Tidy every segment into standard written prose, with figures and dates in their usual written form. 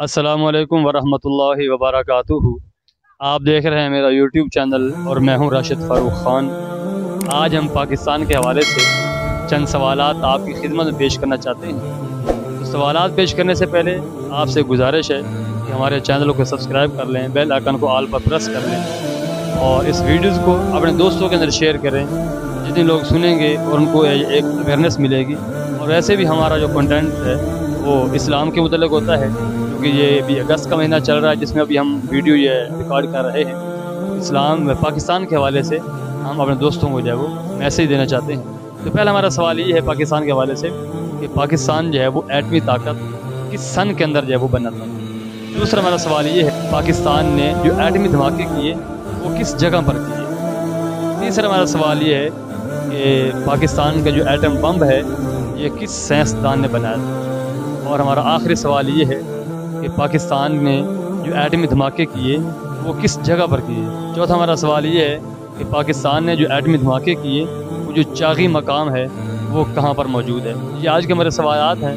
السلام علیکم ورحمۃ اللہ وبرکاتہ۔ آپ دیکھ رہے ہیں میرا یوٹیوب چینل اور میں ہوں راشد فاروق خان۔ آج ہم پاکستان کے حوالے سے چند سوالات آپ کی خدمت میں پیش کرنا چاہتے ہیں۔ تو سوالات پیش کرنے سے پہلے آپ سے گزارش ہے کہ ہمارے چینل کو سبسکرائب کر لیں، بیل آئیکن کو آل پر پریس کر لیں اور اس ویڈیوز کو اپنے دوستوں کے اندر شیئر کریں۔ جتنے لوگ سنیں گے اور ان کو ایک اویئرنیس ملے گی۔ اور ویسے بھی ہمارا جو کنٹینٹ ہے وہ اسلام کے متعلق ہوتا ہے، کیونکہ یہ ابھی اگست کا مہینہ چل رہا ہے جس میں ابھی ہم ویڈیو یہ ریکارڈ کر رہے ہیں۔ اسلام و پاکستان کے حوالے سے ہم اپنے دوستوں کو جو ہے وہ میسیج دینا چاہتے ہیں۔ تو پہلا ہمارا سوال یہ ہے پاکستان کے حوالے سے کہ پاکستان جو ہے وہ ایٹمی طاقت کس سن کے اندر جو ہے وہ بنا تھا۔ دوسرا ہمارا سوال یہ ہے پاکستان نے جو ایٹمی دھماکے کیے وہ کس جگہ پر کیے۔ تیسرا ہمارا سوال یہ ہے کہ پاکستان کا جو ایٹم بم ہے یہ کس سائنسدان نے بنایا تھا۔ اور ہمارا آخری سوال یہ ہے کہ پاکستان نے جو ایٹمی دھماکے کیے وہ کس جگہ پر کیے۔ چوتھا ہمارا سوال یہ ہے کہ پاکستان نے جو ایٹمی دھماکے کیے وہ جو چاغی مقام ہے وہ کہاں پر موجود ہے۔ یہ آج کے ہمارے سوالات ہیں۔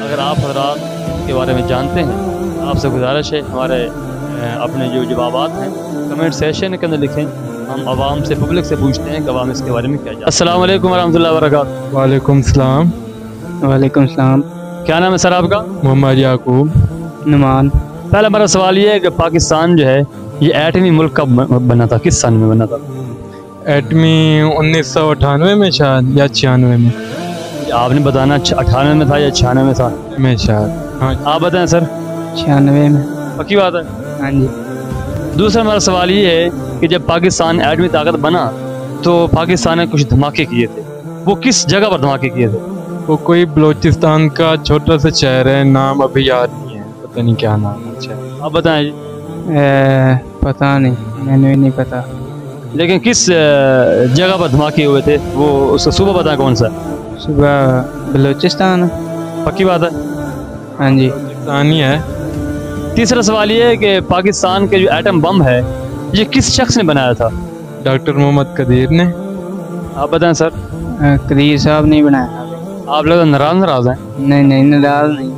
اگر آپ حضرات ان کے بارے میں جانتے ہیں آپ سے گزارش ہے ہمارے اپنے جو جوابات ہیں کمنٹ سیشن کے اندر لکھیں۔ ہم عوام سے پبلک سے پوچھتے ہیں کہ عوام اس کے بارے میں کیا جانتے ہیں۔ السلام علیکم ورحمۃ اللہ وبرکاتہ۔ وعلیکم السلام۔ وعلیکم السلام۔ کیا نام ہے سر آپ کا؟ محمد یعقوب نعمان۔ پہلا ہمارا سوال یہ ہے کہ پاکستان جو ہے یہ ایٹمی ملک کب بنا تھا، کس سن میں بنا تھا؟ ایٹمی 1998 میں شاید یا 96 میں۔ آپ نے بتانا 98 میں تھا یا 96 میں تھا؟ میں شاید ہاں۔ آپ بتائیں سر۔ 96 میں۔ پکی بات ہے؟ ہاں جی۔ دوسرا ہمارا سوال یہ ہے کہ جب پاکستان ایٹمی طاقت بنا تو پاکستان نے کچھ دھماکے کیے تھے، وہ کس جگہ پر دھماکے کیے تھے؟ وہ کوئی بلوچستان کا چھوٹا سا شہر ہے، نام ابھی یاد نہیں ہے، پتہ نہیں کیا نام ہے۔ اچھا آپ بتائیں جی۔ پتہ نہیں، میں نے نہیں پتہ۔ لیکن کس جگہ پر دھماکے ہوئے تھے وہ اس کا صوبہ بتائیں کون سا؟ صبح بلوچستان۔ پکی بات ہے؟ ہاں جی۔ بلوچستان ہی ہے۔ تیسرا سوال یہ ہے کہ پاکستان کے جو ایٹم بم ہے یہ کس شخص نے بنایا تھا؟ ڈاکٹر محمد قدیر نے۔ آپ بتائیں سر۔ قدیر صاحب نہیں بنایا۔ آپ لوگ ناراض ہیں؟ نہیں نہیں، ناراض نہیں۔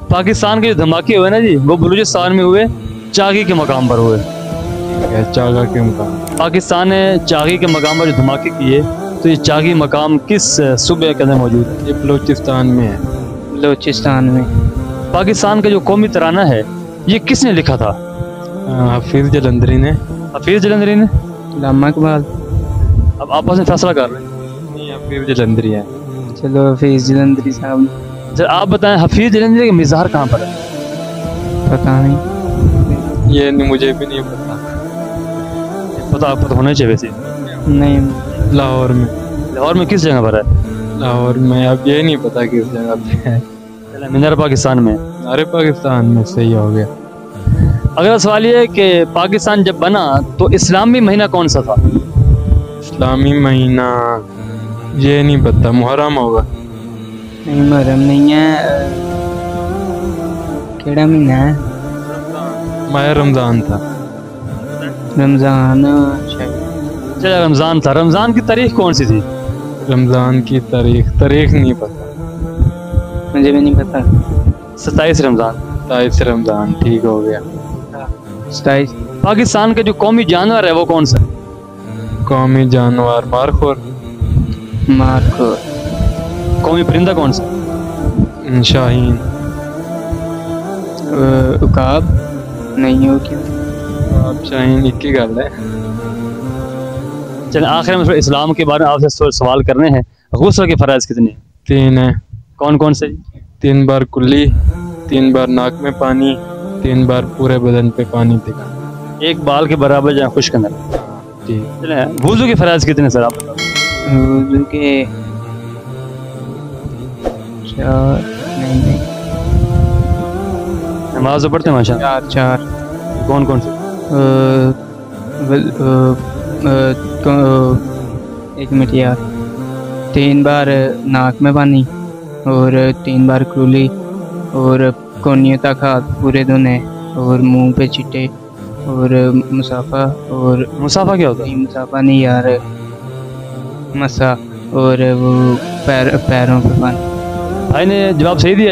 پاکستان کے جو دھماکے ہوئے نا جی وہ بلوچستان میں ہوئے، چاغی کے مقام پر ہوئے۔ چاغا کے مقام۔ پاکستان نے چاغی کے مقام پر جو دھماکے کیے تو یہ چاغی مقام کس صوبے کے اندر موجود ہے؟ یہ بلوچستان میں ہے۔ بلوچستان میں۔ پاکستان کا جو قومی ترانہ ہے یہ کس نے لکھا تھا؟ حفیظ جلندری نے۔ حفیظ جلندری نے؟ علامہ اقبال۔ اب آپس میں فیصلہ کر رہے ہیں۔ نہیں، حفیظ جلندری ہے۔ چلو حفیظ جلندری صاحب۔ سر آپ بتائیں حفیظ جلندری کا مزار کہاں پر ہے؟ پتہ نہیں۔ یہ مجھے بھی نہیں پتا۔ پتہ آپ کو ہونا چاہیے ویسے۔ نہیں۔ لاہور میں۔ لاہور میں کس جگہ پر ہے؟ لاہور میں اب یہ نہیں پتا کس جگہ پہ ہے۔ مینار پاکستان میں۔ سارے پاکستان میں صحیح ہو گیا۔ اگلا سوال یہ ہے کہ پاکستان جب بنا تو اسلامی مہینہ کون سا تھا؟ اسلامی مہینہ یہ نہیں پتا، محرم ہوگا۔ نہیں، محرم نہیں ہے۔ کیڑا مہینہ ہے؟ ماہ رمضان تھا۔ رمضان شاید۔ چلے رمضان تھا۔ رمضان کی تاریخ کون سی تھی؟ رمضان کی تاریخ نہیں پتا۔ مجھے بھی نہیں پتا۔ 27 رمضان۔ 27 رمضان، ٹھیک ہو گیا۔ 27۔ پاکستان کا جو قومی جانور ہے وہ کون سا؟ قومی جانور مارخور۔ مارکو۔ قومی پرندہ کون سا؟ شاہین۔ عقاب نہیں ہو کیا؟ آپ شاہین ایک ہی گل ہے۔ چلیں آخر میں اسلام کے بارے میں آپ سے سوال کرنے ہیں۔ غسل کے فرائض کتنے ہیں؟ 3 ہیں۔ کون کون سے؟ 3 بار کلی، 3 بار ناک میں پانی، 3 بار پورے بدن پہ پانی پھینکا۔ ایک بال کے برابر جہاں خشک کرنا۔ ٹھیک۔ چلیں وضو کے فرائض کتنے سر آپ بتاؤ؟ وضو کے 4 نہیں۔ نماز تو پڑھتے ہیں ماشاء اللہ۔ 4 کون کون سے؟ ایک منٹ یار۔ 3 بار ناک میں پانی اور 3 بار کرولی اور کونیوں تک ہاتھ پورے دھونے اور منہ پہ چٹے اور مسافہ۔ اور مسافہ کیا ہوتا ہے؟ مسافہ نہیں یار، مسا اور وہ پیروں پہ پانی۔ بھائی نے جواب صحیح دیا۔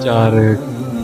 4,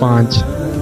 5।